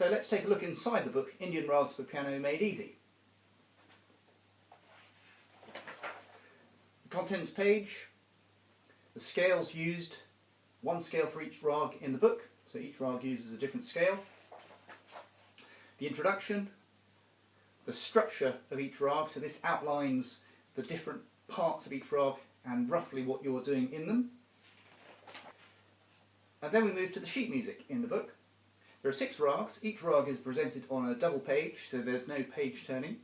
So let's take a look inside the book, Indian Ragas for Piano Made Easy. The contents page, the scales used, one scale for each rag in the book, so each rag uses a different scale. The introduction, the structure of each rag, so this outlines the different parts of each rag and roughly what you're doing in them. And then we move to the sheet music in the book. There are 6 rags. Each rag is presented on a double page, so there's no page turning,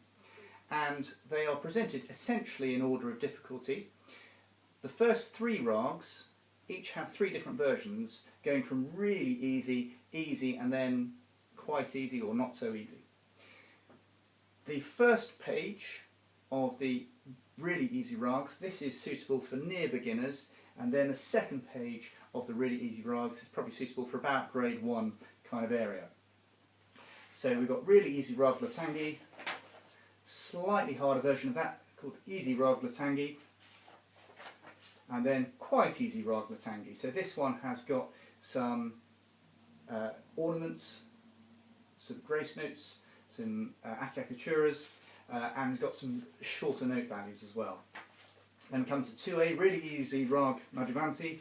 and they are presented essentially in order of difficulty. The first 3 rags each have 3 different versions, going from really easy, easy, and then quite easy or not so easy. The first page of the really easy rags, this is suitable for near beginners, and then the second page of the really easy rags is probably suitable for about grade 1 kind of area. So we've got really easy Rāgas Latangi, slightly harder version of that called easy Rāgas Latangi, and then quite easy Rāgas Latangi. So this one has got some ornaments, some grace notes, some akakachuras, and got some shorter note values as well. Then we come to 2A, really easy Rāg Madhuvanti,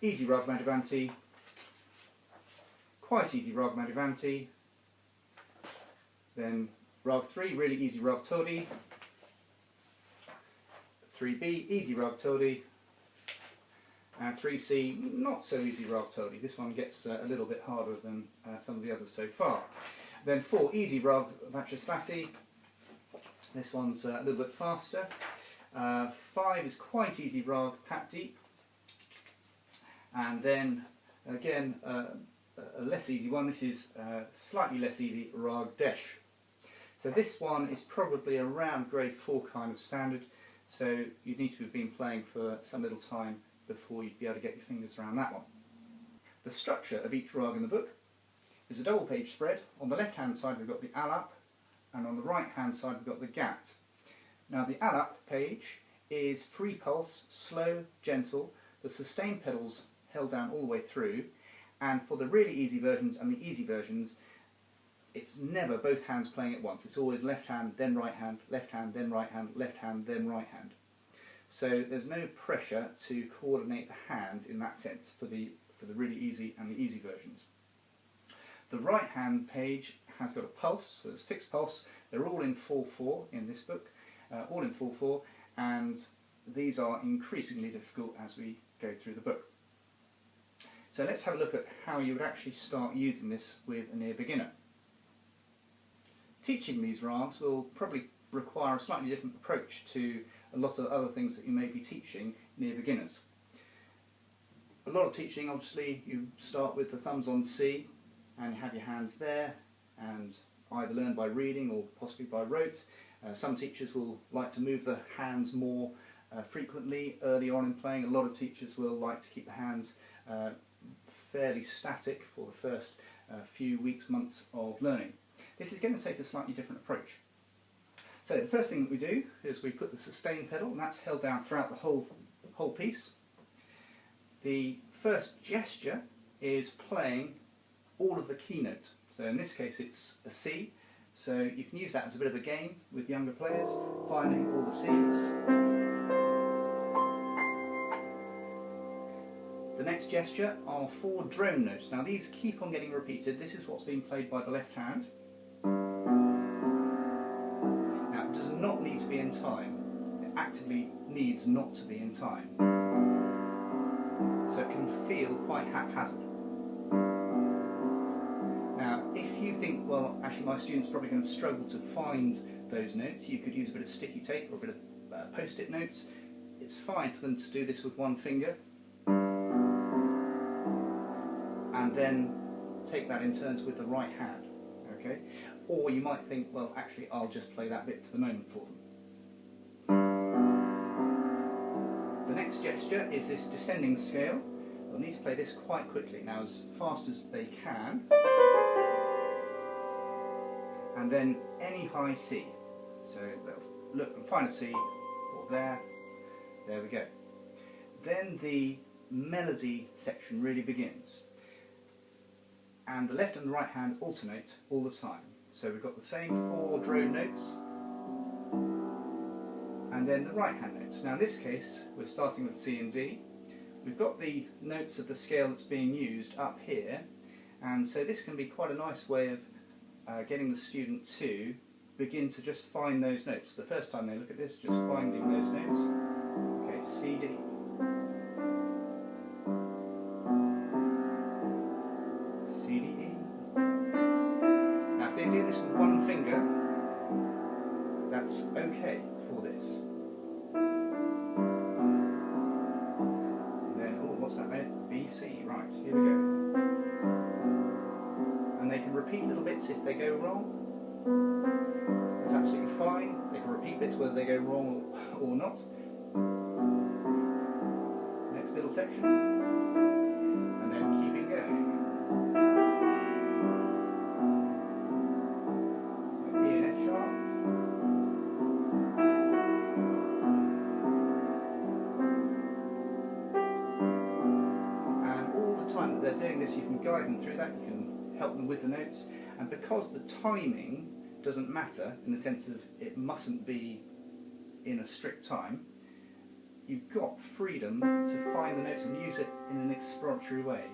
easy Rāg Madhuvanti, quite easy Rāg Madhuvanti, then Rāg 3, really easy Rāg Todi, 3B, easy Rāg Todi, and 3C, not so easy Rāg Todi. This one gets a little bit harder than some of the others so far. Then 4, easy Rāgas Vachaspati. This one's a little bit faster. 5 is quite easy Rāg Patdeep. And then again a less easy one. This is slightly less easy Rāg Desh. So this one is probably around grade 4 kind of standard. So you'd need to have been playing for some little time before you'd be able to get your fingers around that one. The structure of each rag in the book is a double page spread. On the left hand side we've got the ālāpa, and on the right hand side we've got the gat. Now the ālāpa page is free pulse, slow, gentle, the sustain pedals held down all the way through, and for the really easy versions and the easy versions it's never both hands playing at once. It's always left hand, then right hand, left hand, then right hand, left hand, then right hand. So there's no pressure to coordinate the hands in that sense for the really easy and the easy versions. The right hand page has got a pulse, so it's fixed pulse. They're all in 4/4 in this book, all in 4/4, and these are increasingly difficult as we go through the book. So let's have a look at how you would actually start using this with a near beginner. Teaching these rags will probably require a slightly different approach to a lot of other things that you may be teaching near beginners. A lot of teaching, obviously, you start with the thumbs on C and you have your hands there and either learn by reading or possibly by rote. Some teachers will like to move the hands more frequently early on in playing. A lot of teachers will like to keep the hands fairly static for the first few weeks, months of learning. This is going to take a slightly different approach. So the first thing that we do is we put the sustain pedal, and that's held down throughout the whole piece. The first gesture is playing all of the keynote. So in this case it's a C, so you can use that as a bit of a game with younger players, finding all the C's. The next gesture are 4 drone notes. Now these keep on getting repeated. This is what's being played by the left hand. Now it does not need to be in time. It actively needs not to be in time. So it can feel quite haphazard. Now if you think, well, actually my student's probably going to struggle to find those notes, you could use a bit of sticky tape or a bit of post-it notes. It's fine for them to do this with one finger, and then take that in turns with the right hand, okay? Or you might think, well, actually I'll just play that bit for the moment for them. The next gesture is this descending scale. They'll need to play this quite quickly, now as fast as they can, and then any high C. So they'll look and find a C, or there we go. Then the melody section really begins. and the left and the right hand alternate all the time. So we've got the same 4 drone notes, and then the right hand notes. Now in this case we're starting with C and D. We've got the notes of the scale that's being used up here, and so this can be quite a nice way of getting the student to begin to just find those notes. The first time they look at this, just finding those notes. Okay, C, D. C, D, E. Now if they do this with one finger, that's okay for this. And then, oh, what's that note? B, C. Right, here we go. And they can repeat little bits if they go wrong. That's absolutely fine. They can repeat bits whether they go wrong or not. Next little section. And then keeping going. So E and F sharp. And all the time that they're doing this, you can guide them through that. You can help them with the notes. And because the timing doesn't matter, in the sense of it mustn't be in a strict time, you've got freedom to find the notes and use it in an exploratory way.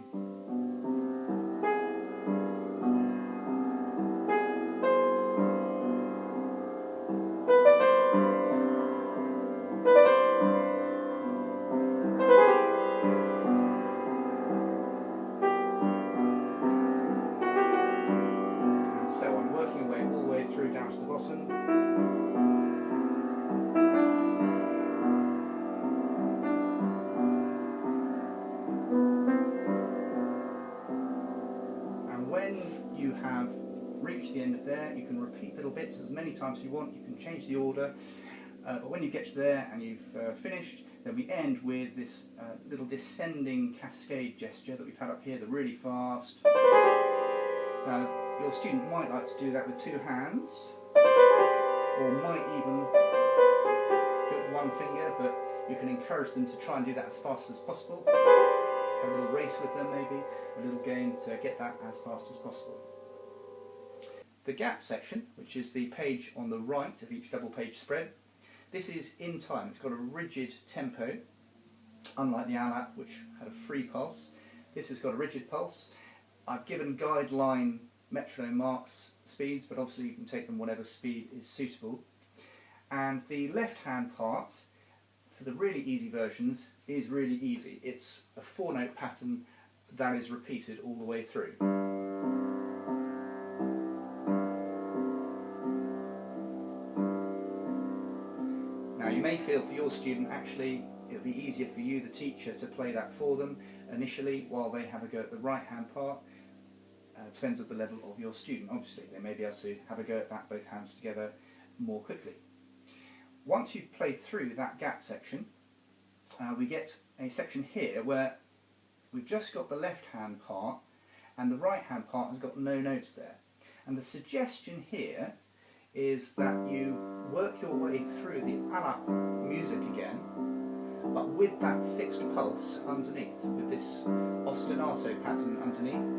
Through down to the bottom. And when you have reached the end of there, you can repeat little bits as many times as you want. You can change the order, but when you get to there and you've finished, then we end with this little descending cascade gesture that we've had up here, the really fast. Now, your student might like to do that with 2 hands, or might even do it with 1 finger, but you can encourage them to try and do that as fast as possible. Have a little race with them maybe, a little game to get that as fast as possible. The gap section, which is the page on the right of each double page spread, this is in time. It's got a rigid tempo, unlike the ālāpa, which had a free pulse. This has got a rigid pulse. I've given guideline metronome marks speeds, but obviously you can take them whatever speed is suitable. And the left hand part, for the really easy versions, is really easy. It's a 4-note pattern that is repeated all the way through. Now you may feel for your student actually it'll be easier for you, the teacher, to play that for them initially while they have a go at the right hand part. Depends on the level of your student. Obviously they may be able to have a go at that, both hands together, more quickly. Once you've played through that gap section, we get a section here where we've just got the left hand part and the right hand part has got no notes there. And the suggestion here is that you work your way through the ālāpa music again, but with that fixed pulse underneath, with this ostinato pattern underneath.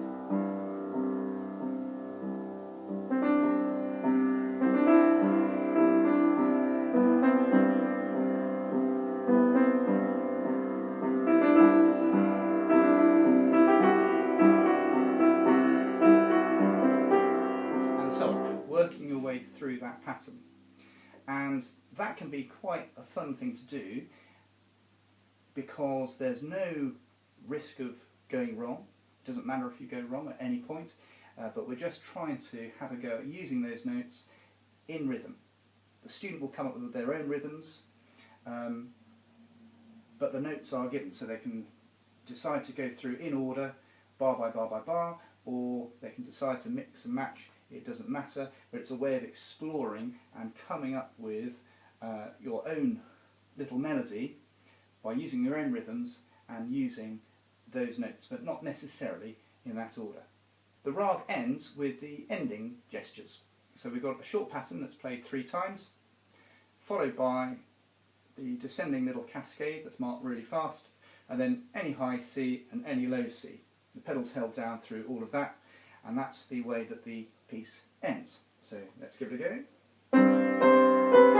Working your way through that pattern, and that can be quite a fun thing to do because there's no risk of going wrong. It doesn't matter if you go wrong at any point, but we're just trying to have a go at using those notes in rhythm. The student will come up with their own rhythms, but the notes are given, so they can decide to go through in order, bar by bar by bar, or they can decide to mix and match. It doesn't matter, but it's a way of exploring and coming up with your own little melody by using your own rhythms and using those notes, but not necessarily in that order. The rag ends with the ending gestures. So we've got a short pattern that's played 3 times, followed by the descending little cascade that's marked really fast, and then any high C and any low C. The pedal's held down through all of that, and that's the way that the piece ends. So let's give it a go.